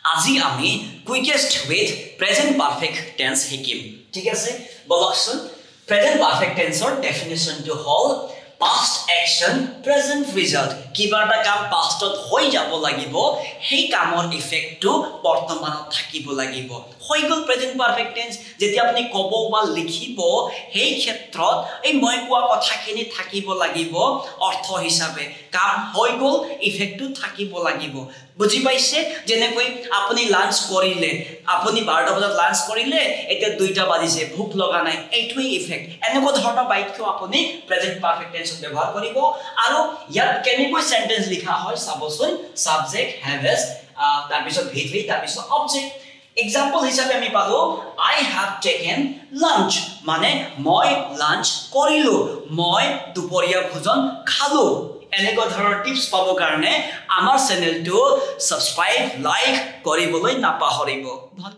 আজি আমি quickest with present perfect tense শিকিম ঠিক আছে বলকচোন present perfect tense or definition to whole past action present result কিবা এটা কাম পাষ্টত হৈ যাব লাগিব সেই কামৰ ইফেক্টটো বৰ্তমানত থাকিব লাগিব হৈ গল প্ৰেজেন্ট পাৰফেক্ট টেন্স যেতিয়া আপুনি কব বা লিখিব সেই ক্ষেত্ৰত এই মই কোৱা কথাখিনি থাকিব লাগিব অৰ্থ হিচাপে কাম হৈ গল ইফেক্টটো থাকিব লাগিব বুজি পাইছে যেনেকৈ আপুনি লাঞ্চ কৰিলে আপুনি 12টা বজাত লাঞ্চ কৰিলে এতিয়া 2টা বাজিছে ভোক লগা নাই এইটোই ইফেক্ট এনেকুৱা ধৰণৰ বাক্য আপুনি প্ৰেজেন্ট পাৰফেক্ট টেন্সত ব্যৱহাৰ কৰিব আৰু ইয়াত কেনেকৈ সেন্টেন্স লিখা হয় সাবচোন সাবজেক্ট হ্যাভেস তাৰ পিছত V3 তাৰ পিছত অবজেক্ট এক্সাম্পল হিচাপে আমি পালো I have taken lunch মানে মই লাঞ্চ কৰিলো মই দুপৰীয়া ভোজন খালো এনেকুৱা ধৰণৰ টিপস পাব কাৰণে আমাৰ চেনেলটো সাবস্ক্ৰাইব লাইক কৰিবলৈ নাপাহৰিব ধন্যবাদ